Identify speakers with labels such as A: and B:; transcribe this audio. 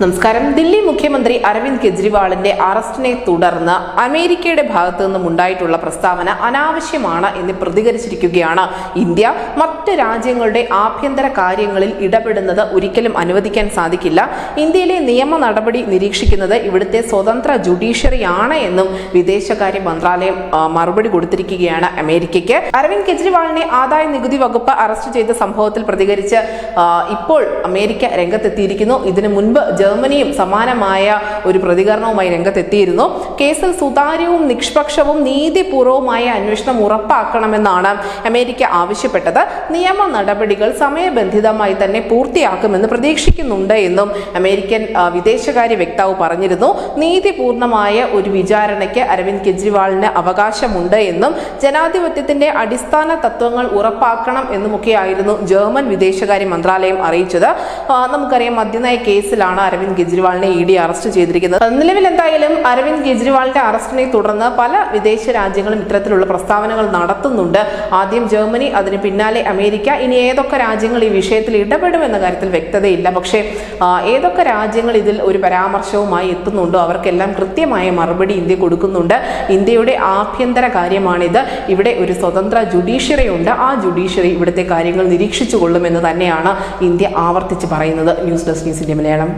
A: നമസ്കാരം. ദില്ലി മുഖ്യമന്ത്രി അരവിന്ദ് കെജ്രിവാളിന്റെ അറസ്റ്റിനെ തുടർന്ന് അമേരിക്കയുടെ ഭാഗത്തു നിന്നും ഉണ്ടായിട്ടുള്ള പ്രസ്താവന അനാവശ്യമാണ് എന്ന് പ്രതികരിച്ചിരിക്കുകയാണ് ഇന്ത്യ. മറ്റ് രാജ്യങ്ങളുടെ ആഭ്യന്തര കാര്യങ്ങളിൽ ഇടപെടുന്നത് ഒരിക്കലും അനുവദിക്കാൻ സാധിക്കില്ല. ഇന്ത്യയിലെ നിയമ നടപടി നിരീക്ഷിക്കുന്നത് ഇവിടുത്തെ സ്വതന്ത്ര ജുഡീഷ്യറിയാണ് എന്നും വിദേശകാര്യ മന്ത്രാലയം മറുപടി കൊടുത്തിരിക്കുകയാണ് അമേരിക്കയ്ക്ക്. അരവിന്ദ് കെജ്രിവാളിനെ ആദായ നികുതി വകുപ്പ് അറസ്റ്റ് ചെയ്ത സംഭവത്തിൽ പ്രതികരിച്ച് ഇപ്പോൾ അമേരിക്ക രംഗത്തെത്തിയിരിക്കുന്നു. ഇതിനു മുൻപ് ജർമ്മനിയും സമാനമായ ഒരു പ്രതികരണവുമായി രംഗത്തെത്തിയിരുന്നു. കേസിൽ സുതാര്യവും നിഷ്പക്ഷവും നീതിപൂർവവുമായ അന്വേഷണം ഉറപ്പാക്കണമെന്നാണ് അമേരിക്ക ആവശ്യപ്പെട്ടത്. നിയമ നടപടികൾ സമയബന്ധിതമായി തന്നെ പൂർത്തിയാക്കുമെന്ന് പ്രതീക്ഷിക്കുന്നുണ്ട് എന്നും അമേരിക്കൻ വിദേശകാര്യ വക്താവ് പറഞ്ഞിരുന്നു. നീതിപൂർണമായ ഒരു വിചാരണയ്ക്ക് അരവിന്ദ് കെജ്രിവാളിന് അവകാശമുണ്ട് എന്നും ജനാധിപത്യത്തിന്റെ അടിസ്ഥാന തത്വങ്ങൾ ഉറപ്പാക്കണം എന്നുമൊക്കെയായിരുന്നു ജർമ്മൻ വിദേശകാര്യ മന്ത്രാലയം അറിയിച്ചത്. നമുക്കറിയാം, മദ്യനയ കേസിലാണ് അരവിന്ദ് കെജ്രിവാളിനെ ED അറസ്റ്റ് ചെയ്തിരിക്കുന്നത്. നിലവിൽ എന്തായാലും അരവിന്ദ് കെജ്രിവാളിന്റെ അറസ്റ്റിനെ തുടർന്ന് പല വിദേശ രാജ്യങ്ങളും ഇത്തരത്തിലുള്ള പ്രസ്താവനകൾ നടത്തുന്നുണ്ട്. ആദ്യം ജർമ്മനി, അതിന് പിന്നാലെ അമേരിക്ക. ഇനി ഏതൊക്കെ രാജ്യങ്ങൾ ഈ വിഷയത്തിൽ ഇടപെടുമെന്ന കാര്യത്തിൽ വ്യക്തതയില്ല. പക്ഷേ ഏതൊക്കെ രാജ്യങ്ങൾ ഇതിൽ ഒരു പരാമർശവുമായി എത്തുന്നുണ്ടോ അവർക്കെല്ലാം കൃത്യമായ മറുപടി ഇന്ത്യ കൊടുക്കുന്നുണ്ട്. ഇന്ത്യയുടെ ആഭ്യന്തര കാര്യമാണിത്. ഇവിടെ ഒരു സ്വതന്ത്ര ജുഡീഷ്യറി ഉണ്ട്. ആ ജുഡീഷ്യറി ഇവിടുത്തെ കാര്യങ്ങൾ നിരീക്ഷിച്ചു കൊള്ളുമെന്ന് തന്നെയാണ് ഇന്ത്യ ആവർത്തിച്ച് പറയുന്നത്. News desk news India Malayalam.